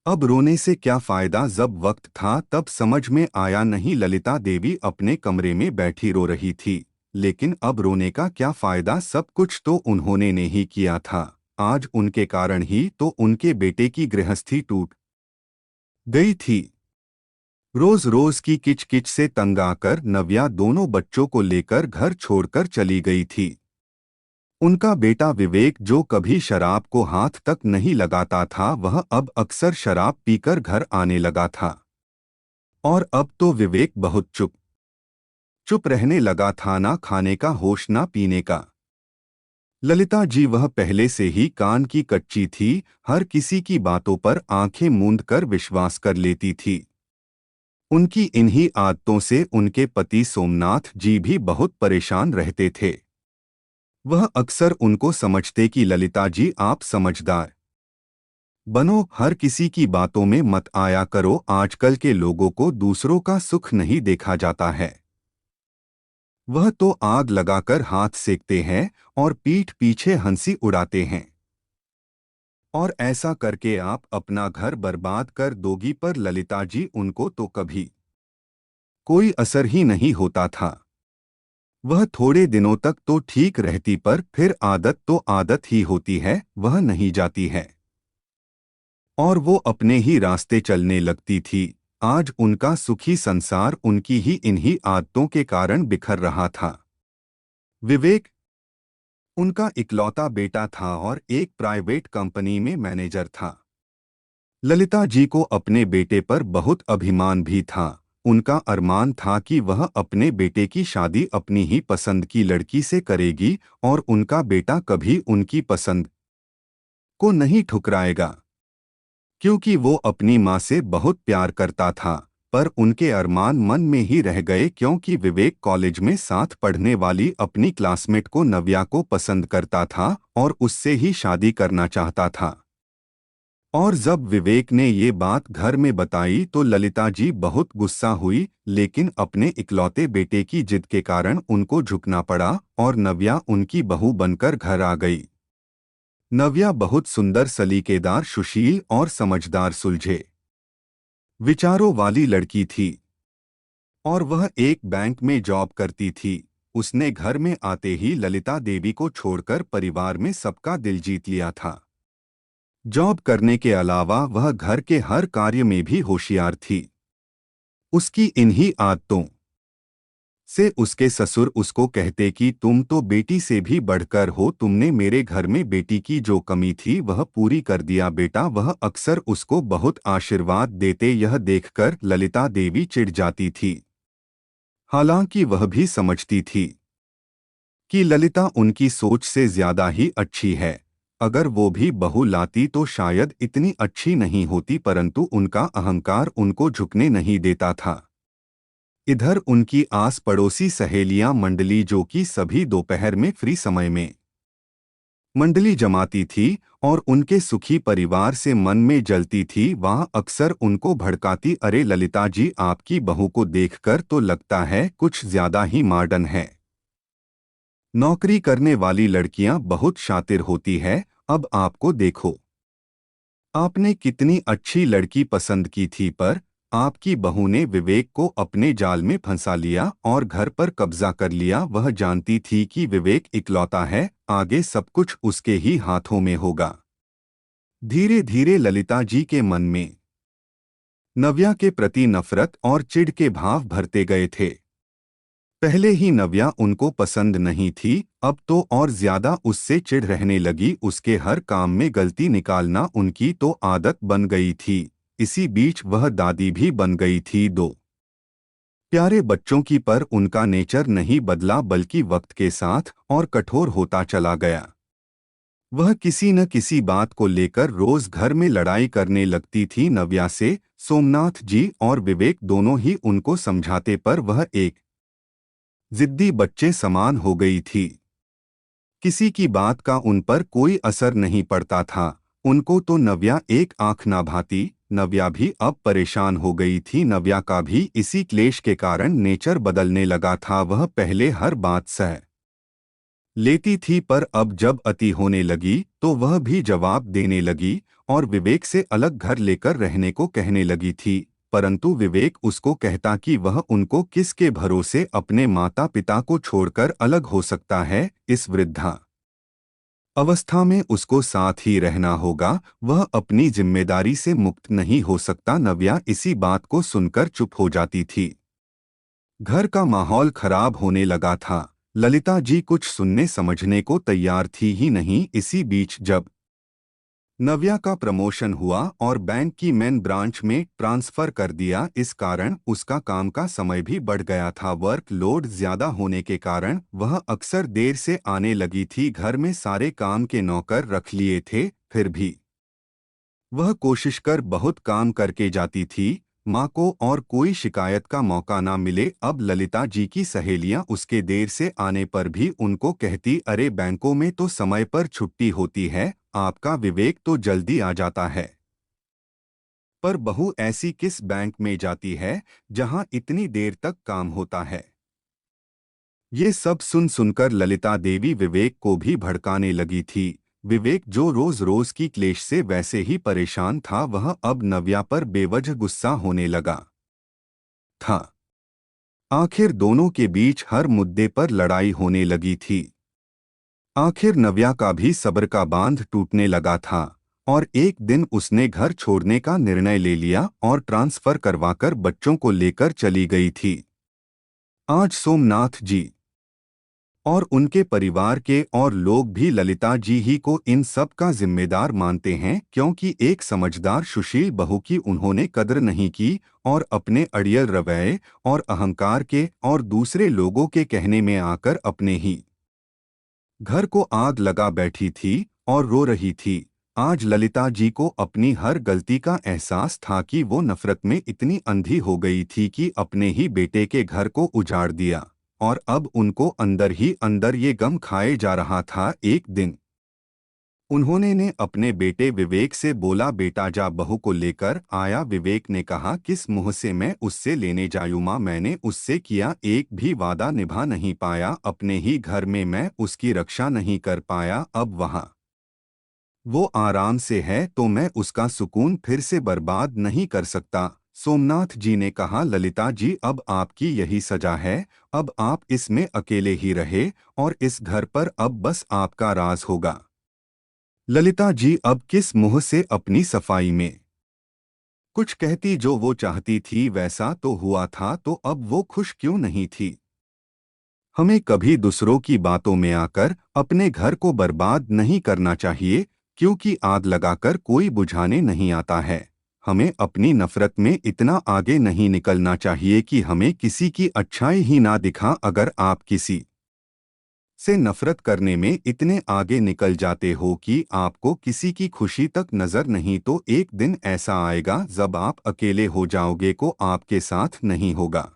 अब रोने से क्या फायदा, जब वक्त था तब समझ में आया नहीं। ललिता देवी अपने कमरे में बैठी रो रही थी, लेकिन अब रोने का क्या फायदा, सब कुछ तो उन्होंने ने ही किया था। आज उनके कारण ही तो उनके बेटे की गृहस्थी टूट गई थी। रोज रोज की किचकिच से तंग आकर नव्या दोनों बच्चों को लेकर घर छोड़कर चली गई थी। उनका बेटा विवेक, जो कभी शराब को हाथ तक नहीं लगाता था, वह अब अक्सर शराब पीकर घर आने लगा था। और अब तो विवेक बहुत चुप चुप रहने लगा था, ना खाने का होश ना पीने का। ललिता जी वह पहले से ही कान की कच्ची थी, हर किसी की बातों पर आंखें मूंद कर विश्वास कर लेती थी। उनकी इन्हीं आदतों से उनके पति सोमनाथ जी भी बहुत परेशान रहते थे। वह अक्सर उनको समझते कि ललिता जी, आप समझदार बनो, हर किसी की बातों में मत आया करो, आजकल के लोगों को दूसरों का सुख नहीं देखा जाता है। वह तो आग लगाकर हाथ सेकते हैं और पीठ पीछे हंसी उड़ाते हैं। और ऐसा करके आप अपना घर बर्बाद कर दोगी। पर ललिता जी, उनको तो कभी कोई असर ही नहीं होता था। वह थोड़े दिनों तक तो ठीक रहती, पर फिर आदत तो आदत ही होती है, वह नहीं जाती है और वो अपने ही रास्ते चलने लगती थी। आज उनका सुखी संसार उनकी ही इन्हीं आदतों के कारण बिखर रहा था। विवेक उनका इकलौता बेटा था और एक प्राइवेट कंपनी में मैनेजर था। ललिता जी को अपने बेटे पर बहुत अभिमान भी था। उनका अरमान था कि वह अपने बेटे की शादी अपनी ही पसंद की लड़की से करेगी और उनका बेटा कभी उनकी पसंद को नहीं ठुकराएगा, क्योंकि वो अपनी माँ से बहुत प्यार करता था। पर उनके अरमान मन में ही रह गए, क्योंकि विवेक कॉलेज में साथ पढ़ने वाली अपनी क्लासमेट को, नव्या को पसंद करता था और उससे ही शादी करना चाहता था। और जब विवेक ने ये बात घर में बताई तो ललिता जी बहुत गुस्सा हुई, लेकिन अपने इकलौते बेटे की जिद के कारण उनको झुकना पड़ा और नव्या उनकी बहू बनकर घर आ गई। नव्या बहुत सुंदर, सलीकेदार, सुशील और समझदार, सुलझे विचारों वाली लड़की थी और वह एक बैंक में जॉब करती थी। उसने घर में आते ही ललिता देवी को छोड़कर परिवार में सबका दिल जीत लिया था। जॉब करने के अलावा वह घर के हर कार्य में भी होशियार थी। उसकी इन्हीं आदतों से उसके ससुर उसको कहते कि तुम तो बेटी से भी बढ़कर हो, तुमने मेरे घर में बेटी की जो कमी थी वह पूरी कर दिया बेटा। वह अक्सर उसको बहुत आशीर्वाद देते। यह देखकर ललिता देवी चिढ़ जाती थी, हालांकि वह भी समझती थी कि ललिता उनकी सोच से ज्यादा ही अच्छी है। अगर वो भी बहू लाती तो शायद इतनी अच्छी नहीं होती, परंतु उनका अहंकार उनको झुकने नहीं देता था। इधर उनकी आस पड़ोसी सहेलियां मंडली, जो कि सभी दोपहर में फ्री समय में मंडली जमाती थी और उनके सुखी परिवार से मन में जलती थी, वहाँ अक्सर उनको भड़काती, अरे ललिता जी, आपकी बहू को देखकर तो लगता है कुछ ज्यादा ही मॉडर्न है। नौकरी करने वाली लड़कियां बहुत शातिर होती है, अब आपको देखो, आपने कितनी अच्छी लड़की पसंद की थी, पर आपकी बहू ने विवेक को अपने जाल में फंसा लिया और घर पर कब्जा कर लिया। वह जानती थी कि विवेक इकलौता है, आगे सब कुछ उसके ही हाथों में होगा। धीरे धीरे ललिता जी के मन में नव्या के प्रति नफरत और चिढ़ के भाव भरते गए थे। पहले ही नव्या उनको पसंद नहीं थी, अब तो और ज्यादा उससे चिढ़ रहने लगी। उसके हर काम में गलती निकालना उनकी तो आदत बन गई थी। इसी बीच वह दादी भी बन गई थी दो प्यारे बच्चों की, पर उनका नेचर नहीं बदला, बल्कि वक्त के साथ और कठोर होता चला गया। वह किसी न किसी बात को लेकर रोज घर में लड़ाई करने लगती थी नव्या से। सोमनाथ जी और विवेक दोनों ही उनको समझाते, पर वह एक जिद्दी बच्चे समान हो गई थी। किसी की बात का उन पर कोई असर नहीं पड़ता था। उनको तो नव्या एक आंख ना भाती। नव्या भी अब परेशान हो गई थी। नव्या का भी इसी क्लेश के कारण नेचर बदलने लगा था। वह पहले हर बात सह लेती थी, पर अब जब अति होने लगी तो वह भी जवाब देने लगी और विवेक से अलग घर लेकर रहने को कहने लगी थी, परंतु विवेक उसको कहता कि वह उनको किसके भरोसे अपने माता पिता को छोड़कर अलग हो सकता है। इस वृद्धा अवस्था में उसको साथ ही रहना होगा, वह अपनी जिम्मेदारी से मुक्त नहीं हो सकता। नव्या इसी बात को सुनकर चुप हो जाती थी। घर का माहौल खराब होने लगा था। ललिता जी कुछ सुनने समझने को तैयार थी ही नहीं। इसी बीच जब नव्या का प्रमोशन हुआ और बैंक की मेन ब्रांच में ट्रांसफर कर दिया, इस कारण उसका काम का समय भी बढ़ गया था। वर्कलोड ज्यादा होने के कारण वह अक्सर देर से आने लगी थी। घर में सारे काम के नौकर रख लिए थे, फिर भी वह कोशिश कर बहुत काम करके जाती थी। माँ को और कोई शिकायत का मौका ना मिले। अब ललिता जी की सहेलियां उसके देर से आने पर भी उनको कहती, अरे बैंकों में तो समय पर छुट्टी होती है, आपका विवेक तो जल्दी आ जाता है। पर बहू ऐसी किस बैंक में जाती है जहां इतनी देर तक काम होता है। ये सब सुन सुनकर ललिता देवी विवेक को भी भड़काने लगी थी। विवेक जो रोज रोज की क्लेश से वैसे ही परेशान था, वह अब नव्या पर बेवजह गुस्सा होने लगा था। आखिर दोनों के बीच हर मुद्दे पर लड़ाई होने लगी थी। आखिर नव्या का भी सब्र का बांध टूटने लगा था और एक दिन उसने घर छोड़ने का निर्णय ले लिया और ट्रांसफर करवाकर बच्चों को लेकर चली गई थी। आज सोमनाथ जी और उनके परिवार के और लोग भी ललिता जी ही को इन सब का जिम्मेदार मानते हैं, क्योंकि एक समझदार सुशील बहू की उन्होंने कदर नहीं की और अपने अड़ियल रवैये और अहंकार के और दूसरे लोगों के कहने में आकर अपने ही घर को आग लगा बैठी थी और रो रही थी। आज ललिता जी को अपनी हर गलती का एहसास था कि वो नफरत में इतनी अंधी हो गई थी कि अपने ही बेटे के घर को उजाड़ दिया और अब उनको अंदर ही अंदर ये गम खाए जा रहा था। एक दिन उन्होंने ने अपने बेटे विवेक से बोला, बेटा जा बहू को लेकर आया। विवेक ने कहा, किस मुंह से मैं उससे लेने जायूं मां, मैंने उससे किया एक भी वादा निभा नहीं पाया, अपने ही घर में मैं उसकी रक्षा नहीं कर पाया, अब वहाँ वो आराम से है तो मैं उसका सुकून फिर से बर्बाद नहीं कर सकता। सोमनाथ जी ने कहा, ललिता जी अब आपकी यही सजा है, अब आप इसमें अकेले ही रहे और इस घर पर अब बस आपका राज होगा। ललिता जी अब किस मुंह से अपनी सफाई में कुछ कहती, जो वो चाहती थी वैसा तो हुआ था, तो अब वो खुश क्यों नहीं थी। हमें कभी दूसरों की बातों में आकर अपने घर को बर्बाद नहीं करना चाहिए, क्योंकि आग लगाकर कोई बुझाने नहीं आता है। हमें अपनी नफरत में इतना आगे नहीं निकलना चाहिए कि हमें किसी की अच्छाई ही ना दिखा। अगर आप किसी से नफरत करने में इतने आगे निकल जाते हो कि आपको किसी की खुशी तक नजर नहीं, तो एक दिन ऐसा आएगा जब आप अकेले हो जाओगे, को आपके साथ नहीं होगा।